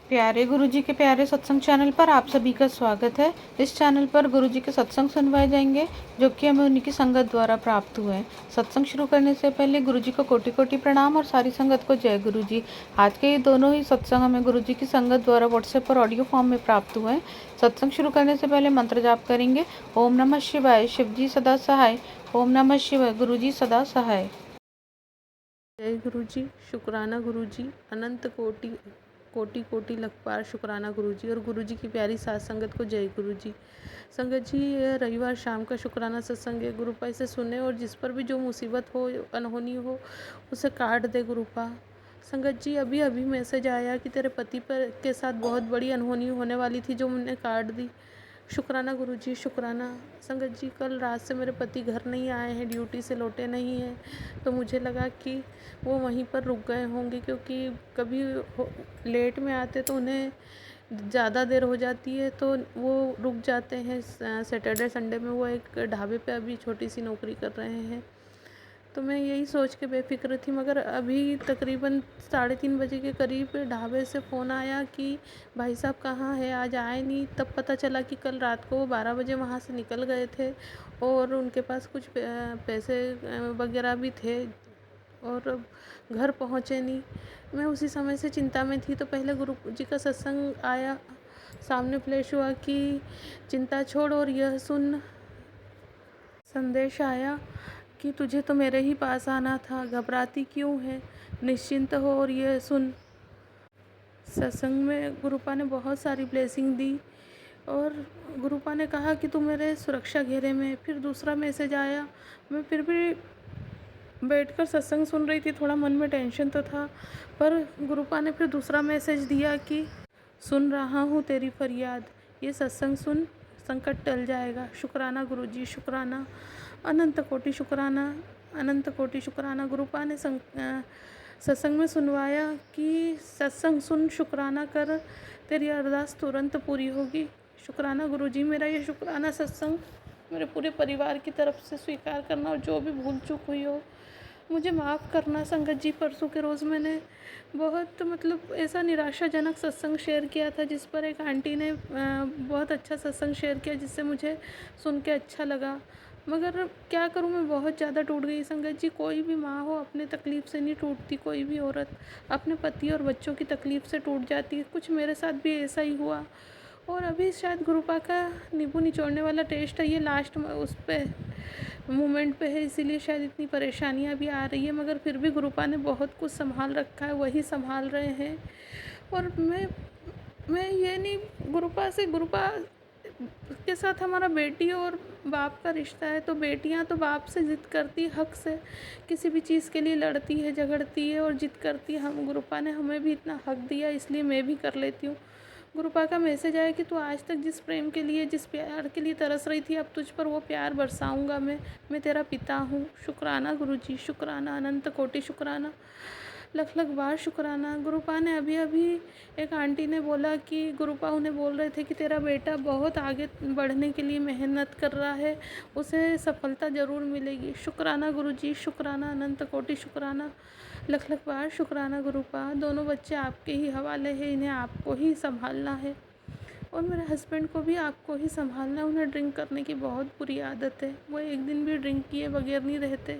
प्यारे गुरुजी के प्यारे सत्संग चैनल पर आप सभी का स्वागत है। इस चैनल पर गुरुजी के सत्संग सुनवाए जाएंगे जो कि हमें उन्हीं की संगत द्वारा प्राप्त हुए हैं। सत्संग शुरू करने से पहले गुरुजी को कोटि कोटि प्रणाम और सारी संगत को जय गुरुजी। आज के ये दोनों ही सत्संग हमें गुरुजी की संगत द्वारा व्हाट्सएप पर ऑडियो फॉर्म में प्राप्त हुए हैं। सत्संग शुरू करने से पहले मंत्र जाप करेंगे। ओम नमः शिवाय, शिव जी सदा सहाय। ओम नमः शिवाय, गुरुजी सदा सहाय। जय गुरुजी। शुक्राना गुरुजी। अनंत कोटि कोटि कोटि लख पार शुक्राना गुरुजी और गुरुजी की प्यारी साथ संगत को जय गुरुजी। संगत जी, यह रविवार शाम का शुक्राना सत्संग है। गुरुपा इसे सुने और जिस पर भी जो मुसीबत हो, अनहोनी हो, उसे काट दे गुरुपा। संगत जी, अभी अभी मैसेज आया कि तेरे पति पर के साथ बहुत बड़ी अनहोनी होने वाली थी जो मैंने काट दी। शुक्राना गुरुजी, शुक्राना। संगत जी, कल रात से मेरे पति घर नहीं आए हैं, ड्यूटी से लौटे नहीं हैं, तो मुझे लगा कि वो वहीं पर रुक गए होंगे, क्योंकि कभी लेट में आते तो उन्हें ज़्यादा देर हो जाती है तो वो रुक जाते हैं। सैटरडे संडे में वो एक ढाबे पे अभी छोटी सी नौकरी कर रहे हैं, तो मैं यही सोच के बेफिक्र थी। मगर अभी तकरीबन 3:30 बजे के करीब ढाबे से फ़ोन आया कि भाई साहब कहाँ है, आज आए नहीं। तब पता चला कि कल रात को वो 12 बजे वहाँ से निकल गए थे और उनके पास कुछ पैसे वगैरह भी थे और अब घर पहुँचे नहीं। मैं उसी समय से चिंता में थी, तो पहले गुरु जी का सत्संग आया, सामने फ्लैश हुआ कि चिंता छोड़ और यह सुन। संदेश आया कि तुझे तो मेरे ही पास आना था, घबराती क्यों है, निश्चिंत हो और ये सुन। सत्संग में गुरुपा ने बहुत सारी ब्लेसिंग दी और गुरुपा ने कहा कि तू मेरे सुरक्षा घेरे में। फिर दूसरा मैसेज आया। मैं फिर भी बैठकर सत्संग सुन रही थी, थोड़ा मन में टेंशन तो था, पर गुरुपा ने फिर दूसरा मैसेज दिया कि सुन रहा हूँ तेरी फरियाद, ये सत्संग सुन, संकट टल जाएगा। शुक्राना गुरुजी, शुक्राना, अनंत कोटि शुक्राना, अनंत कोटि शुक्राना। गुरुपा ने सत्संग में सुनवाया कि सत्संग सुन, शुक्राना कर, तेरी अरदास तुरंत पूरी होगी। शुक्राना गुरुजी। मेरा ये शुक्राना सत्संग मेरे पूरे परिवार की तरफ से स्वीकार करना और जो भी भूल चूक हुई हो मुझे माफ़ करना। संगत जी, परसों के रोज़ मैंने बहुत ऐसा निराशाजनक सत्संग शेयर किया था, जिस पर एक आंटी ने बहुत अच्छा सत्संग शेयर किया जिससे मुझे सुन के अच्छा लगा। मगर क्या करूं, मैं बहुत ज़्यादा टूट गई। संगत जी, कोई भी माँ हो अपने तकलीफ़ से नहीं टूटती, कोई भी औरत अपने पति और बच्चों की तकलीफ़ से टूट जाती है। कुछ मेरे साथ भी ऐसा ही हुआ और अभी शायद गुरुपा का नींबू निचोड़ने वाला टेस्ट है, ये लास्ट में उस पर मोमेंट पे है, इसीलिए शायद इतनी परेशानियां भी आ रही है। मगर फिर भी गुरुपा ने बहुत कुछ संभाल रखा है, वही संभाल रहे हैं। और मैं ये नहीं, गुरुपा के साथ हमारा बेटी और बाप का रिश्ता है, तो बेटियां तो बाप से ज़िद करती, हक से किसी भी चीज़ के लिए लड़ती है, झगड़ती है और ज़िद करती है। हम गुरुपा ने हमें भी इतना हक दिया, इसलिए मैं भी कर लेती हूँ। गुरुपा का मैसेज आया कि तू आज तक जिस प्रेम के लिए, जिस प्यार के लिए तरस रही थी, अब तुझ पर वो प्यार बरसाऊंगा मैं तेरा पिता हूँ। शुक्राना गुरुजी, शुक्राना, अनंत कोटि शुक्राना, लख लख बार शुक्राना। गुरुपा ने अभी अभी एक आंटी ने बोला कि गुरुपा उन्हें बोल रहे थे कि तेरा बेटा बहुत आगे बढ़ने के लिए मेहनत कर रहा है, उसे सफलता ज़रूर मिलेगी। शुक्राना गुरुजी, शुक्राना, अनंत कोटि शुक्राना, लख लख बार शुक्राना। गुरुपा, दोनों बच्चे आपके ही हवाले हैं, इन्हें आपको ही संभालना है और मेरे हस्बैंड को भी आपको ही संभालना है। उन्हें ड्रिंक करने की बहुत बुरी आदत है, वो एक दिन भी ड्रिंक किए बगैर नहीं रहते।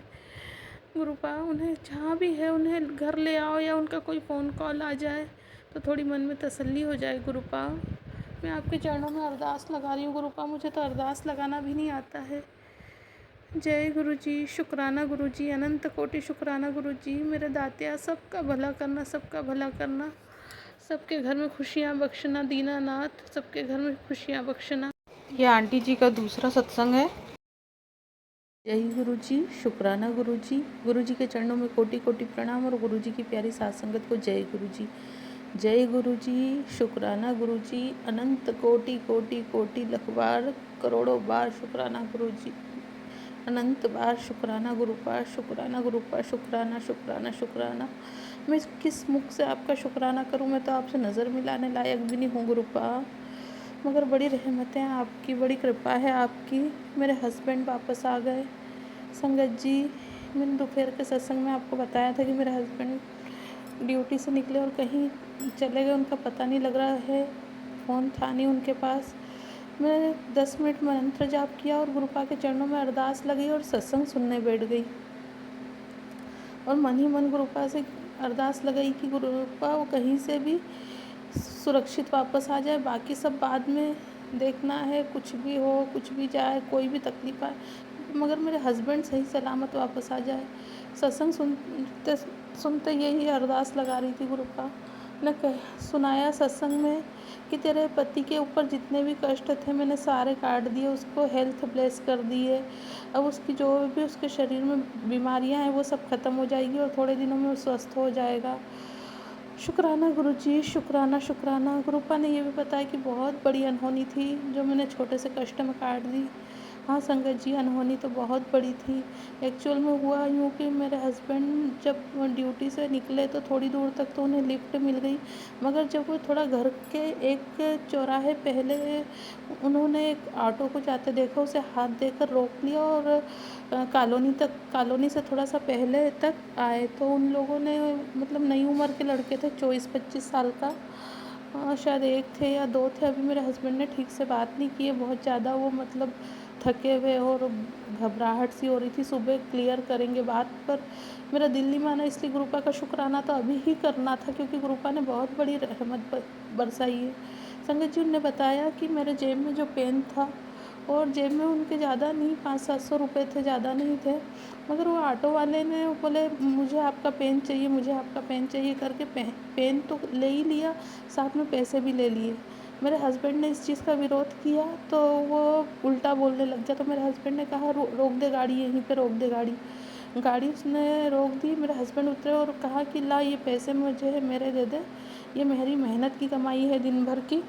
गुरुपा, उन्हें जहाँ भी है उन्हें घर ले आओ या उनका कोई फ़ोन कॉल आ जाए तो थोड़ी मन में तसल्ली हो जाए। गुरुपा, मैं आपके चरणों में अरदास लगा रही हूँ। गुरुपा, मुझे तो अरदास लगाना भी नहीं आता है। जय गुरुजी, शुक्राना गुरुजी, अनंत कोटि शुक्राना गुरुजी। मेरे दातिया, सबका भला करना, सबका भला करना, सबके घर में खुशियाँ बख्शना। दीनानाथ, सबके घर में खुशियाँ बख्शना। ये आंटी जी का दूसरा सत्संग है। जय गुरुजी, शुक्राना गुरुजी। गुरुजी के चरणों में कोटि कोटि प्रणाम और गुरुजी की प्यारी साथ संगत को जय गुरुजी। जय गुरुजी, शुक्राना गुरुजी, अनंत कोटि कोटि कोटि लख बार करोड़ों बार शुक्राना गुरुजी, अनंत बार शुक्राना गुरुपा, शुक्राना गुरुपा, शुक्राना शुक्राना शुक्राना। मैं किस मुख से आपका शुक्राना करूं, मैं तो आपसे नज़र मिलाने लायक भी नहीं हूँ गुरुपा, मगर बड़ी रहमतें हैं आपकी, बड़ी कृपा है आपकी। मेरे हस्बैंड वापस आ गए। संगत जी, मैंने दोपहर के सत्संग में आपको बताया था कि मेरे हस्बैंड ड्यूटी से निकले और कहीं चले गए, उनका पता नहीं लग रहा है, फ़ोन था नहीं उनके पास। मैंने 10 मिनट मंत्र जाप किया और गुरुपा के चरणों में अरदास लगी और सत्संग सुनने बैठ गई। और मन ही मन गुरुपा से अरदास लगाई कि गुरुपा वो कहीं से भी सुरक्षित वापस आ जाए, बाकी सब बाद में देखना है, कुछ भी हो, कुछ भी जाए, कोई भी तकलीफ आए, मगर मेरे हस्बैंड सही सलामत वापस आ जाए। सत्संग सुनते सुनते यही अरदास लगा रही थी गुरुपा ने सुनाया सत्संग में कि तेरे पति के ऊपर जितने भी कष्ट थे मैंने सारे काट दिए, उसको हेल्थ ब्लेस कर दी है। अब उसकी जो भी उसके शरीर में बीमारियां हैं वो सब खत्म हो जाएगी और थोड़े दिनों में वो स्वस्थ हो जाएगा। शुक्राना गुरुजी, शुक्राना शुक्राना। गुरुपा ने ये भी बताया कि बहुत बड़ी अनहोनी थी जो मैंने छोटे से कष्ट में काट दी। हाँ संगत जी, अनहोनी तो बहुत बड़ी थी। एक्चुअल में हुआ यूँ कि मेरे हस्बैंड जब ड्यूटी से निकले तो थोड़ी दूर तक तो उन्हें लिफ्ट मिल गई, मगर जब वो थोड़ा घर के एक चौराहे पहले उन्होंने एक ऑटो को जाते देखा, उसे हाथ देकर रोक लिया और कॉलोनी से थोड़ा सा पहले तक आए तो उन लोगों ने, मतलब नई उम्र के लड़के थे, 24-25 साल का, शायद एक थे या दो थे, अभी मेरे हस्बैंड ने ठीक से बात नहीं की है, बहुत ज़्यादा वो मतलब थके हुए और घबराहट सी हो रही थी। सुबह क्लियर करेंगे बात, पर मेरा दिल नहीं माना, इसलिए गुरुपा का शुक्राना तो अभी ही करना था क्योंकि गुरुपा ने बहुत बड़ी रहमत बरसाई है। संगत जी ने बताया कि मेरे जेब में जो पेन था, और जेब में उनके ज़्यादा नहीं, 500-700 रुपये थे, ज़्यादा नहीं थे, मगर वो ऑटो वाले ने बोले मुझे आपका पेन चाहिए, मुझे आपका पेन चाहिए करके पेन तो ले ही लिया, साथ में पैसे भी ले लिए। मेरे हस्बैंड ने इस चीज़ का विरोध किया तो वो उल्टा बोलने लग गया, तो मेरे हस्बैंड ने कहा रोक दे गाड़ी, यहीं पे रोक दे गाड़ी। गाड़ी उसने रोक दी। मेरे हस्बैंड उतरे और कहा कि ला ये पैसे मुझे मेरे दे दे, ये मेरी मेहनत की कमाई है दिन भर की,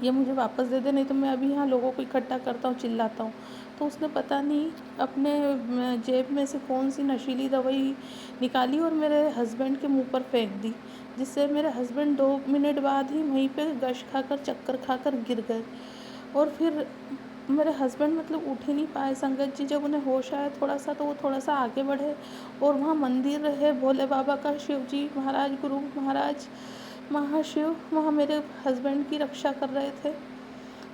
ये मुझे वापस दे दे, नहीं तो मैं अभी यहाँ लोगों को इकट्ठा करता हूँ, चिल्लाता हूँ। तो उसने पता नहीं अपने जेब में से कौन सी नशीली दवाई निकाली और मेरे हस्बैंड के मुंह पर फेंक दी, जिससे मेरे हस्बैंड 2 मिनट बाद ही वहीं पे गश खाकर, चक्कर खाकर गिर गए। और फिर मेरे हस्बैंड मतलब उठ ही नहीं पाए। संगत जी, जब उन्हें होश आया थोड़ा सा तो वो थोड़ा सा आगे बढ़े और वहाँ मंदिर है भोले बाबा का, शिव जी महाराज, गुरु महाराज, महाशिव वहाँ मेरे हस्बैंड की रक्षा कर रहे थे।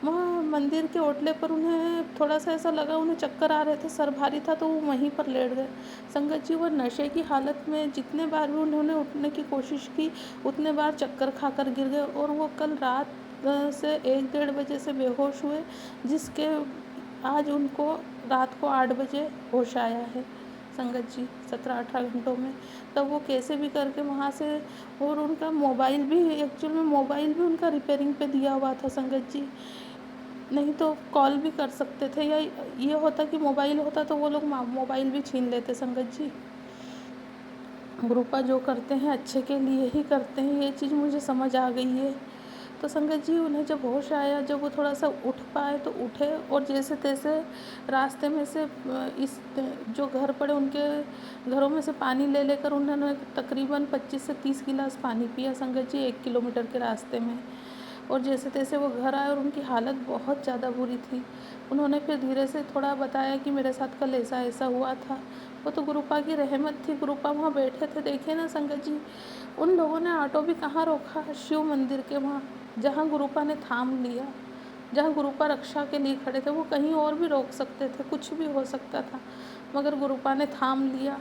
वहाँ मंदिर के ओटले पर उन्हें थोड़ा सा ऐसा लगा, उन्हें चक्कर आ रहे थे, सर भारी था, तो वो वहीं पर लेट गए। संगत जी, वो नशे की हालत में जितने बार भी उन्होंने उठने की कोशिश की उतने बार चक्कर खाकर गिर गए और वो कल रात से 1-1:30 बजे से बेहोश हुए, जिसके आज उनको रात को 8 बजे होश आया है। संगत जी, 17-18 घंटों में, तब वो कैसे भी करके वहाँ से, और उनका मोबाइल भी, एक्चुअल में मोबाइल भी उनका रिपेयरिंग पे दिया हुआ था संगत जी, नहीं तो कॉल भी कर सकते थे, या ये होता कि मोबाइल होता तो वो लोग मोबाइल भी छीन लेते। संगत जी, गुरुपा जो करते हैं अच्छे के लिए ही करते हैं, ये चीज़ मुझे समझ आ गई है। तो संगत जी, उन्हें जब होश आया, जब वो थोड़ा सा उठ पाए तो उठे और जैसे तैसे रास्ते में से इस जो घर पड़े उनके घरों में से पानी ले लेकर उन्होंने तकरीबन 25 से 30 गिलास पानी पिया संगत जी, 1 किलोमीटर के रास्ते में। और जैसे तैसे वो घर आए और उनकी हालत बहुत ज़्यादा बुरी थी। उन्होंने फिर धीरे से थोड़ा बताया कि मेरे साथ कल ऐसा ऐसा हुआ था। वो तो गुरुपा की रहमत थी, गुरुपा वहाँ बैठे थे, देखिए ना संगत जी, उन लोगों ने ऑटो भी कहाँ रोका, शिव मंदिर के वहाँ, जहाँ गुरुपा ने थाम लिया, जहाँ गुरुपा रक्षा के लिए खड़े थे, वो कहीं और भी रोक सकते थे, कुछ भी हो सकता था, मगर गुरुपा ने थाम लिया,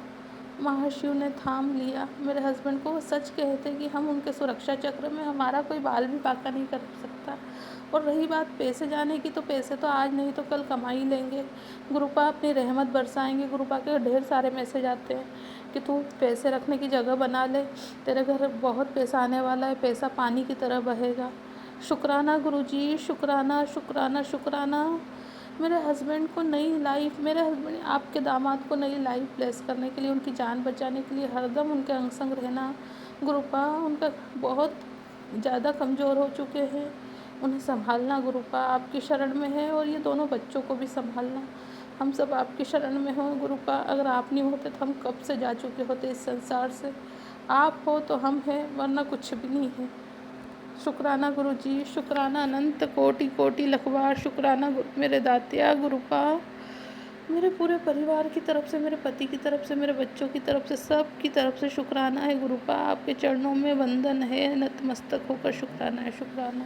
महाशिव ने थाम लिया। मेरे हस्बैंड को वो सच कहते कि हम उनके सुरक्षा चक्र में, हमारा कोई बाल भी बांका नहीं कर सकता। और रही बात पैसे जाने की, तो पैसे तो आज नहीं तो कल कमा ही लेंगे, गुरुपा अपनी रहमत बरसाएंगे। गुरुपा के ढेर सारे मैसेज आते हैं कि तू पैसे रखने की जगह बना ले, तेरे घर बहुत पैसा आने वाला है, पैसा पानी की तरह बहेगा। शुक्राना गुरुजी, शुक्राना शुक्राना शुक्राना। मेरे हस्बैंड को नई लाइफ, मेरे हस्बैंड आपके दामाद को नई लाइफ ब्लेस करने के लिए, उनकी जान बचाने के लिए हरदम उनके अंग संग रहना। गुरुपा उनका बहुत ज़्यादा कमज़ोर हो चुके हैं, उन्हें संभालना गुरुपा आपकी शरण में है, और ये दोनों बच्चों को भी संभालना। हम सब आपकी शरण में हो गुरुपा, अगर आप नहीं होते तो हम कब से जा चुके होते इस संसार से। आप हो तो हम हैं, वरना कुछ भी नहीं है। शुक्राना गुरुजी, शुक्राना, अनंत कोटि कोटि लख बार शुक्राना मेरे दातिया गुरुपा, मेरे पूरे परिवार की तरफ से, मेरे पति की तरफ से, मेरे बच्चों की तरफ से, सब की तरफ से शुक्राना है गुरुपा। आपके चरणों में वंदन है, नतमस्तक होकर शुक्राना है, शुक्राना।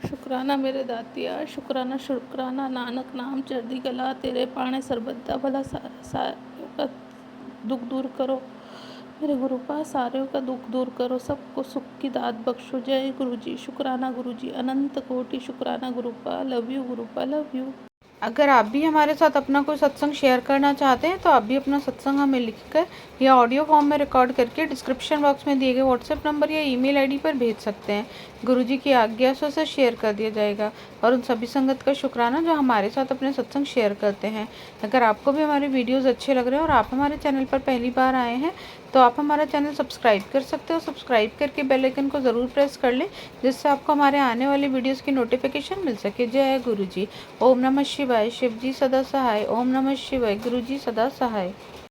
शुक्राना मेरे दातिया, शुक्राना शुक्राना नानक नाम चढ़दी गला, तेरे पाणे सरबत्ता भला सारों का दुख दूर करो। मेरे गुरुपा सारों का दुख दूर करो, सबको सुख की दात बख्शो। जय गुरु जी, शुक्राना गुरु जी, अनंत कोटि शुक्राना गुरुपा। लव यू गुरुपा, लव यू। अगर आप भी हमारे साथ अपना कोई सत्संग शेयर करना चाहते हैं तो आप भी अपना सत्संग हमें लिखकर या ऑडियो फॉर्म में रिकॉर्ड करके डिस्क्रिप्शन बॉक्स में दिए गए व्हाट्सएप नंबर या ईमेल आईडी पर भेज सकते हैं। गुरुजी की आज्ञा से उसे शेयर कर दिया जाएगा और उन सभी संगत का शुक्राना जो हमारे साथ अपने सत्संग शेयर करते हैं। अगर आपको भी हमारे वीडियोज़ अच्छे लग रहे हैं और आप हमारे चैनल पर पहली बार आए हैं तो आप हमारा चैनल सब्सक्राइब कर सकते हो। सब्सक्राइब करके बेल आइकन को ज़रूर प्रेस कर लें जिससे आपको हमारे आने वाले वीडियोज़ की नोटिफिकेशन मिल सके। जय गुरु जी। ओम नमः शिवाय। शिव जी सदा सहाय। ओम नमः शिवाय। गुरु जी सदा सहाय।